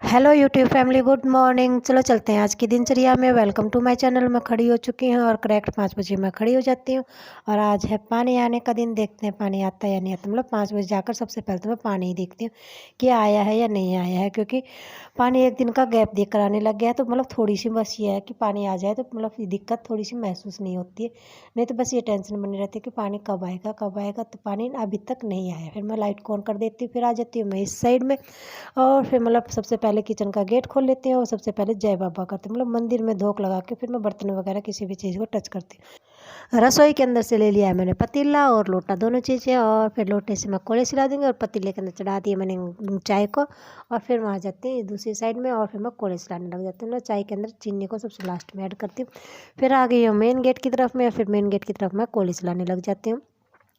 Hello YouTube family, good morning. चलो चलते हैं आज की दिनचर्या में। Welcome to my channel. मैं खड़ी हो चुकी हूँ और करेक्ट 5 बजे मैं खड़ी हो जाती हूँ। और आज है पानी आने का दिन। देखते हैं पानी आता है या नहीं आता। मतलब 5 बजे जाकर सबसे पहले तो मैं पानी ही देखती हूँ कि आया है या नहीं आया है, क्योंकि पानी एक दिन का गैप देख कर आने लग गया है। तो मतलब थोड़ी सी बस ये है कि पानी आ जाए तो मतलब ये दिक्कत थोड़ी सी महसूस नहीं होती है। नहीं तो बस ये टेंशन बनी रहती है कि पानी कब आएगा कब आएगा। तो पानी अभी तक नहीं आया। फिर मैं लाइट को ऑन कर देती हूँ, फिर आ जाती हूँ मैं इस साइड में। और फिर मतलब सबसे पहले किचन का गेट खोल लेती हूँ और सबसे पहले जय बाबा करती हूँ। मतलब मंदिर में धोख लगा के फिर मैं बर्तन वगैरह किसी भी चीज़ को टच करती हूँ। रसोई के अंदर से ले लिया है मैंने पतीला और लोटा, दोनों चीज़ें। और फिर लोटे से मैं कोड़े सिला दूँगी और पतीले के अंदर चढ़ा दिए मैंने चाय को। और फिर वहाँ जाती हूँ दूसरी साइड में और फिर मैं कोड़े सिलाने लग जाती हूँ। मैं चाय के अंदर चीनी को सबसे लास्ट में ऐड करती हूँ। फिर आ गई हूँ मेन गेट की तरफ में। फिर मेन गेट की तरफ मैं कोड़े सिलाने लग जाती हूँ।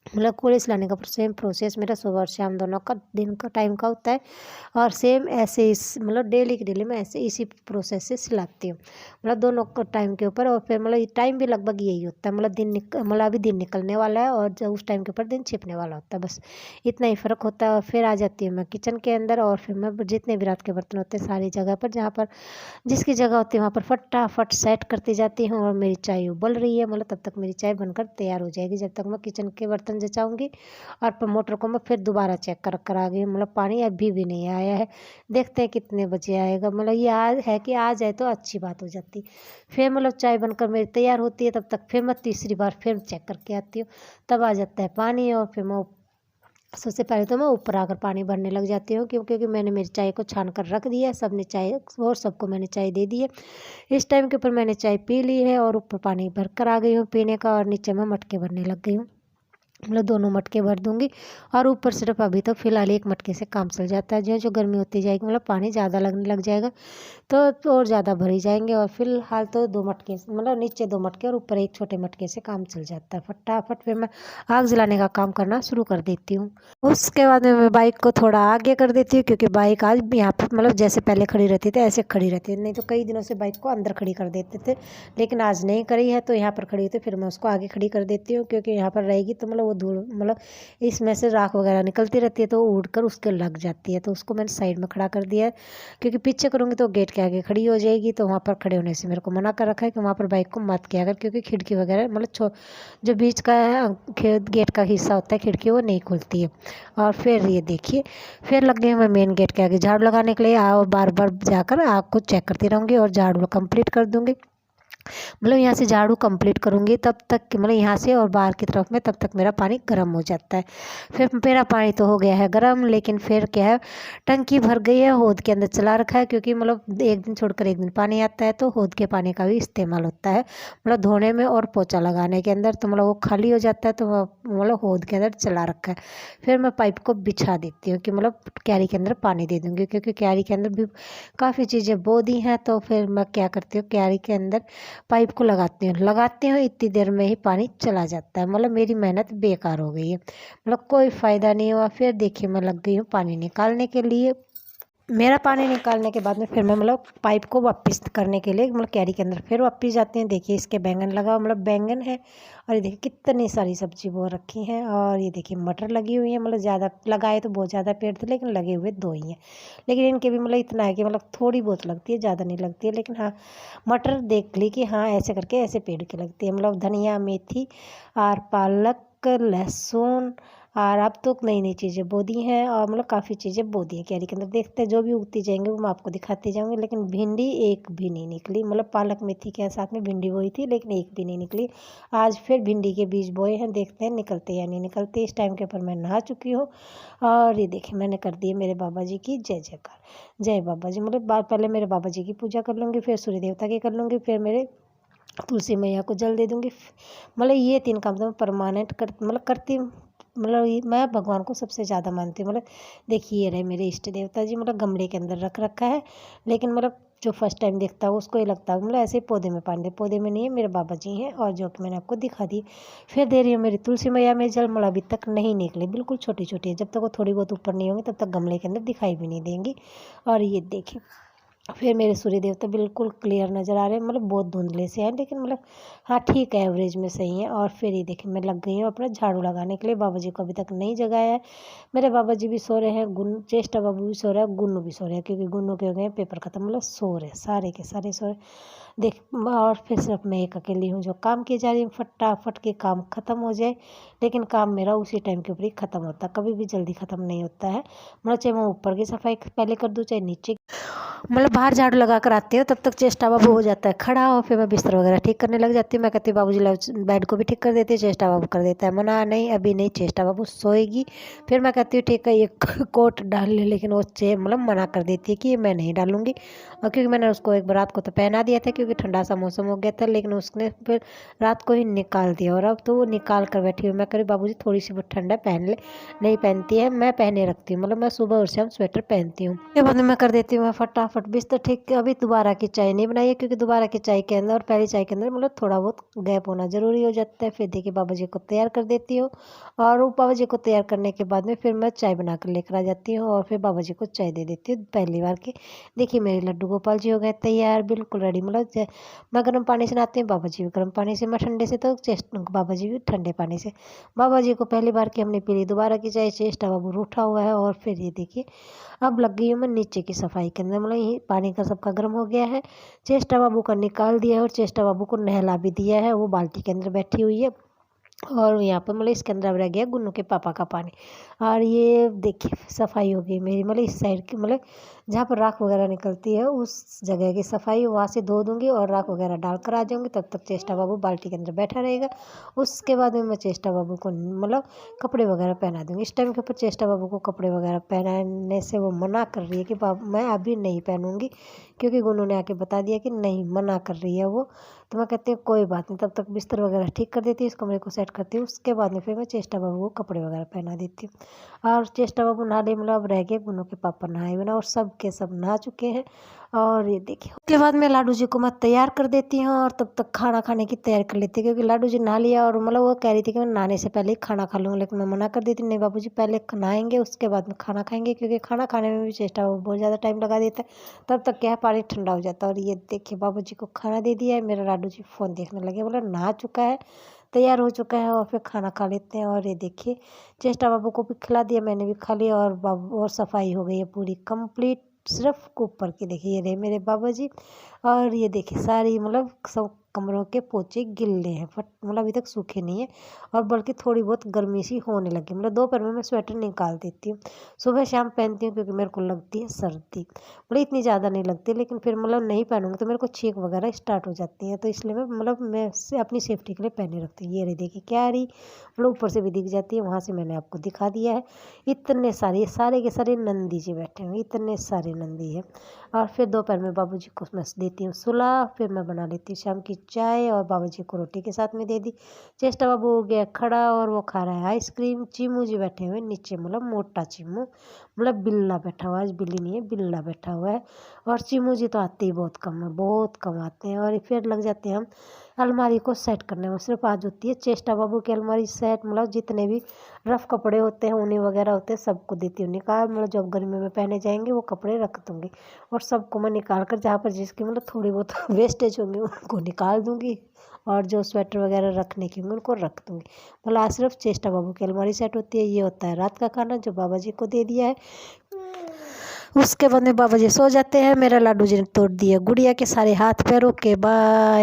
मतलब कोड़े सिलाने का सेम प्रोसेस मेरा सुबह और शाम दोनों का दिन का टाइम का होता है। और सेम ऐसे इस मतलब डेली की डेली मैं ऐसे इसी प्रोसेस से सिलाती हूँ। मतलब दोनों का टाइम के ऊपर। और फिर मतलब टाइम भी लगभग यही होता है। मतलब मतलब अभी दिन निकलने वाला है और जब उस टाइम के ऊपर दिन छिपने वाला होता है, बस इतना ही फ़र्क होता है। और फिर आ जाती हूँ मैं किचन के अंदर। और फिर मैं जितने भी रात के बर्तन होते हैं सारी जगह पर, जहाँ पर जिसकी जगह होती है वहाँ पर फटाफट सेट करती जाती हूँ। और मेरी चाय उबल रही है, मतलब तब तक मेरी चाय बनकर तैयार हो जाएगी। जब तक मैं किचन के बर्तन जचाऊँगी और पर मोटर को मैं फिर दोबारा चेक कर आ गई। मतलब पानी अभी भी नहीं आया है। देखते हैं कितने बजे आएगा। मतलब ये आज है कि आ जाए तो अच्छी बात हो जाती। फिर मतलब चाय बनकर मेरी तैयार होती है, तब तक फिर मैं तीसरी बार फिर चेक करके आती हूँ। तब आ जाता है पानी। और फिर मैं सबसे पहले तो मैं ऊपर आकर पानी भरने लग जाती हूँ, क्योंकि मैंने मेरी चाय को छान कर रख दिया है। सबने चाय और सबको मैंने चाय दे दी है। इस टाइम के ऊपर मैंने चाय पी ली है और ऊपर पानी भर कर आ गई हूँ पीने का। और नीचे मैं मटके भरने लग गई हूँ। मतलब दोनों मटके भर दूंगी। और ऊपर सिर्फ अभी तो फिलहाल एक मटके से काम चल जाता है। जो जो गर्मी होती जाएगी मतलब पानी ज़्यादा लगने लग जाएगा तो और ज़्यादा भरी जाएंगे। और फिलहाल तो 2 मटके मतलब नीचे 2 मटके और ऊपर एक छोटे मटके से काम चल जाता है। फटाफट फिर मैं आग जलाने का काम करना शुरू कर देती हूँ। उसके बाद में मैं बाइक को थोड़ा आगे कर देती हूँ, क्योंकि बाइक आज यहाँ पर मतलब जैसे पहले खड़ी रहती थी ऐसे खड़ी रहती है। नहीं तो कई दिनों से बाइक को अंदर खड़ी कर देते थे, लेकिन आज नहीं करी है तो यहाँ पर खड़ी होती। फिर मैं उसको आगे खड़ी कर देती हूँ, क्योंकि यहाँ पर रहेगी तो मतलब वो धूल मतलब इसमें से राख वगैरह निकलती रहती है तो वो उड़ कर उसके लग जाती है। तो उसको मैंने साइड में खड़ा कर दिया है, क्योंकि पीछे करूँगी तो गेट के आगे खड़ी हो जाएगी। तो वहाँ पर खड़े होने से मेरे को मना कर रखा है कि वहाँ पर बाइक को मत किया कर, क्योंकि खिड़की वगैरह मतलब जो बीच का गेट का हिस्सा होता है खिड़की, वो नहीं खुलती है। और फिर ये देखिए, फिर लग गई मैं मेन गेट के आगे झाड़ू लगाने के लिए। आओ बार बार जाकर आग को चेक करती रहूँगी और झाड़ू कंप्लीट कर दूँगी। मतलब यहाँ से झाड़ू कंप्लीट करूँगी तब तक कि मतलब यहाँ से और बाहर की तरफ में तब तक मेरा पानी गर्म हो जाता है। फिर मेरा पानी तो हो गया है गर्म, लेकिन फिर क्या है, टंकी भर गई है, होद के अंदर चला रखा है। क्योंकि मतलब एक दिन छोड़कर एक दिन पानी आता है तो होद के पानी का भी इस्तेमाल होता है, मतलब धोने में और पोछा लगाने के अंदर। तो मतलब वो खाली हो जाता है तो मतलब होद के अंदर चला रखा है। फिर मैं पाइप को बिछा देती हूँ कि मतलब क्यारी के अंदर पानी दे दूँगी, क्योंकि क्यारी के अंदर भी काफ़ी चीज़ें बो दी हैं। तो फिर मैं क्या करती हूँ, क्यारी के अंदर पाइप को लगाती हूँ इतनी देर में ही पानी चला जाता है। मतलब मेरी मेहनत बेकार हो गई है, मतलब कोई फ़ायदा नहीं हुआ। फिर देखिए मैं लग गई हूँ पानी निकालने के लिए। मेरा पानी निकालने के बाद में फिर मैं मतलब पाइप को वापस करने के लिए मतलब क्यारी के अंदर फिर वापस जाते हैं। देखिए इसके बैंगन लगा, मतलब बैंगन है। और ये देखिए कितनी सारी सब्जी बो रखी हैं। और ये देखिए मटर लगी हुई है। मतलब ज़्यादा लगाए तो बहुत ज़्यादा पेड़ थे, लेकिन लगे हुए 2 ही हैं। लेकिन इनके भी मतलब इतना है कि मतलब थोड़ी बहुत लगती है, ज़्यादा नहीं लगती है। लेकिन हाँ, मटर देख ली कि हाँ ऐसे करके ऐसे पेड़ की लगती है। मतलब धनिया, मेथी और पालक, लहसुन और अब तो नई नई चीज़ें बो दी हैं। और मतलब काफ़ी चीज़ें बो दी हैं क्यारी के अंदर। देखते हैं जो भी उगती जाएंगी वो मैं आपको दिखाती जाऊँगी। लेकिन भिंडी एक भी नहीं निकली। मतलब पालक मेथी के साथ में भिंडी बोई थी, लेकिन एक भी नहीं निकली। आज फिर भिंडी के बीज बोए हैं, देखते हैं निकलते या नहीं निकलते। इस टाइम के ऊपर मैं नहा चुकी हूँ। और ये देखिए मैंने कर दिए मेरे बाबा जी की जय जयकार। जय बाबा जी। मतलब पहले मेरे बाबा जी की पूजा कर लूँगी, फिर सूर्य देवता की कर लूँगी, फिर मेरे तुलसी मैया को जल दे दूँगी। मतलब ये 3 काम तो मैं परमानेंट करती। मतलब मैं भगवान को सबसे ज़्यादा मानती हूँ। मतलब देखिए ये रहे मेरे इष्ट देवता जी, मतलब गमले के अंदर रख रखा है। लेकिन मतलब जो फर्स्ट टाइम देखता है उसको ये लगता है मतलब ऐसे पौधे में पानी दे, पौधे में नहीं है, मेरे बाबा जी हैं। और जो कि मैंने आपको दिखा दी। फिर दे रही हूँ मेरी तुलसी मैया में जल। मतलब अभी तक नहीं निकली, बिल्कुल छोटी छोटी है। जब तक वो थोड़ी बहुत ऊपर नहीं होंगी तब तक गमले के अंदर दिखाई भी नहीं देंगी। और ये देखिए फिर मेरे सूर्य देवता बिल्कुल क्लियर नज़र आ रहे हैं, मतलब बहुत धुंधले से हैं, लेकिन मतलब हाँ ठीक है, एवरेज में सही है। और फिर ये देखिए मैं लग गई हूँ अपना झाड़ू लगाने के लिए। बाबा जी को अभी तक नहीं जगाया है। मेरे बाबा जी भी सो रहे हैं, चेष्टा बाबू भी सो रहा है, गुन्नू भी सो रहे हैं, क्योंकि गुन्नू के हो गए हैं पेपर खत्म, मतलब सो रहे सारे के सारे सो रहे। देख, और फिर सिर्फ मैं एक अकेली हूँ जो काम की जा रही हूँ, फटाफट के काम ख़त्म हो जाए। लेकिन काम मेरा उसी टाइम के ऊपर ही ख़त्म होता है, कभी भी जल्दी ख़त्म नहीं होता है। मतलब चाहे मैं ऊपर की सफाई पहले कर दूँ, चाहे नीचे, मतलब बाहर झाड़ू लगा कर आती हूँ, तब तक चेष्टा बाबू हो जाता है खड़ा। और फिर मैं बिस्तर वगैरह ठीक करने लग जाती हूँ। मैं कहती हूँ बाबू जी बेड को भी ठीक कर देती है। चेष्टा बाबू कर देता है मना, नहीं अभी नहीं, चेष्टा बाबू सोएगी। फिर मैं कहती हूँ ठीक है एक कोट डाल ले, लेकिन वो मतलब मना कर देती है कि मैं नहीं डालूंगी। और क्योंकि मैंने उसको एक बार रात को तो पहना दिया था, क्योंकि ठंडा सा मौसम हो गया था, लेकिन उसने फिर रात को ही निकाल दिया। और अब तो वो निकाल कर बैठी हुई। मैं कह रही बाबू जी थोड़ी सी बहुत ठंडा पहन ले, नहीं पहनती है। मैं पहने रखती हूँ, मतलब मैं सुबह और शाम स्वेटर पहनती हूँ। के बाद में मैं कर देती हूँ मैं फटाफट बिस्तर ठीक। अभी दोबारा की चाय नहीं बनाई है, क्योंकि दोबारा की चाय के अंदर और पहली चाय के अंदर मतलब थोड़ा बहुत गैप होना ज़रूरी हो जाता है। फिर देखिए बाबा जी को तैयार कर देती हूँ। और वो बाबा जी को तैयार करने के बाद में फिर मैं चाय बना कर लेकर आ जाती हूँ, और फिर बाबा जी को चाय दे देती हूँ पहली बार की। देखिए मेरे लड्डू गोपाल जी हो गए तैयार, बिल्कुल रेडी। मतलब मैं गर्म पानी से नहाती हूँ, बाबा जी भी गर्म पानी से, मैं ठंडे से, तो बाबा जी भी ठंडे पानी से। बाबा जी को पहली बार की हमने पी ली, दोबारा की चाय। चेष्टा बाबू रूठा हुआ है। और फिर ये देखिए अब लग गई हूँ मैं नीचे की सफाई के अंदर, मतलब ये पानी का सबका गर्म हो गया है। चेष्टा बाबू का निकाल दिया है, और चेष्टा बाबू को नहला भी दिया है। वो बाल्टी के अंदर बैठी हुई है। और यहाँ पर मतलब इसके अंदर अब रह गया गुन्नू के पापा का पानी। और ये देखिए सफाई हो गई मेरी, मतलब इस साइड की, मतलब जहाँ पर राख वगैरह निकलती है उस जगह की सफाई वहाँ से धो दूँगी, और राख वगैरह डाल कर आ जाऊँगी। तब तक चेष्टा बाबू बाल्टी के अंदर बैठा रहेगा। उसके बाद में मैं चेष्टा बाबू को मतलब कपड़े वगैरह पहना दूँगी। इस टाइम के ऊपर चेष्टा बाबू को कपड़े वगैरह पहनाने से वो मना कर रही है कि मैं अभी नहीं पहनूँगी, क्योंकि गुन्नू ने आके बता दिया कि नहीं, मना कर रही है वो। तो मैं कहती हूँ कोई बात नहीं, तब तक बिस्तर वगैरह ठीक कर देती हूँ, इस कमरे को सेट करती हूँ। उसके बाद में फिर मैं चेष्टा बाबू को कपड़े वगैरह पहना देती हूँ। और चेष्टा बाबू नहा ले, मतलब अब रह गए गुन्नू के पापा नहाए हुए ना, और सब के सब नहा चुके हैं। और ये देखिए उसके बाद में लाडू जी को मैं तैयार कर देती हूँ, और तब तक खाना खाने की तैयारी कर लेती हूँ, क्योंकि लाडू जी नहा लिया। और मतलब वो कह रही थी कि मैं नहाने से पहले ही खाना खा लूँगी, लेकिन मैं मना कर देती, नहीं बाबू जी पहले नहाएंगे उसके बाद में खाना खाएंगे, क्योंकि खाना खाने में भी चेष्टा बाबू बहुत ज़्यादा टाइम लगा देता है। तब तक क्या है पानी ठंडा हो जाता है। और ये देखिए बाबू जी को खाना दे दिया है, मेरा लाडू जी फ़ोन देखने लगे, बोला नहा चुका है, तैयार हो चुका है, और फिर खाना खा लेते हैं। और ये देखिए चेष्टा बाबू को भी खिला दिया, मैंने भी खा लिया, और बाबू और सफाई हो गई है पूरी कंप्लीट। सिर्फ ऊपर के देखिए ये रहे मेरे बाबा जी। और ये देखिए सारी मतलब सब कमरों के पोचे गिल्ले हैं, फट मतलब अभी तक सूखे नहीं है। और बल्कि थोड़ी बहुत गर्मी सी होने लगी, मतलब दोपहर में मैं स्वेटर निकाल देती हूँ, सुबह शाम पहनती हूँ, क्योंकि मेरे को लगती है सर्दी, मतलब इतनी ज़्यादा नहीं लगती, लेकिन फिर मतलब नहीं पहनूंगी तो मेरे को छींक वगैरह स्टार्ट हो जाती है। तो इसलिए मैं से अपनी सेफ्टी के लिए पहने रखती हूँ। ये रही देखिए क्या आ रही, मतलब ऊपर से भी दिख जाती है, वहाँ से मैंने आपको दिखा दिया है। इतने सारे के सारे नंदी जी बैठे हुए, इतने सारे नंदी है। और फिर दोपहर में बाबू जी को मैं देती हूँ सुला, फिर मैं बना लेती हूँ शाम की चाय, और बाबू जी को रोटी के साथ में दे दी। चेष्टा बाबू हो गया खड़ा, और वो खा रहा है आइसक्रीम। चीमू जी बैठे हुए नीचे, मतलब मोटा चीमू, मतलब बिल्ला बैठा हुआ है, आज बिल्ली नहीं है बिल्ला बैठा हुआ है। और चीमू जी तो आते ही बहुत कम है, बहुत कम आते हैं। और फिर लग जाते हैं हम अलमारी को सेट करने में। सिर्फ आज होती है चेष्टा बाबू की अलमारी सेट, मतलब जितने भी रफ कपड़े होते हैं, ऊनी वगैरह होते हैं, सबको देती हूँ निकाल, मतलब जब गर्मी में पहने जाएंगे वो कपड़े रख दूँगी। और सबको मैं निकाल कर जहाँ पर जिसकी मतलब थोड़ी बहुत वेस्टेज होंगी उनको निकाल दूँगी, और जो स्वेटर वगैरह रखने की होंगे उनको रख दूँगी। मतलब आज सिर्फ चेष्टा बाबू की अलमारी सेट होती है। ये होता है रात का खाना जो बाबा जी को दे दिया है। उसके बाद में बाबा जी सो जाते हैं। मेरा लाडू जी ने तोड़ दिया गुड़िया के सारे हाथ पैरों के। बाय।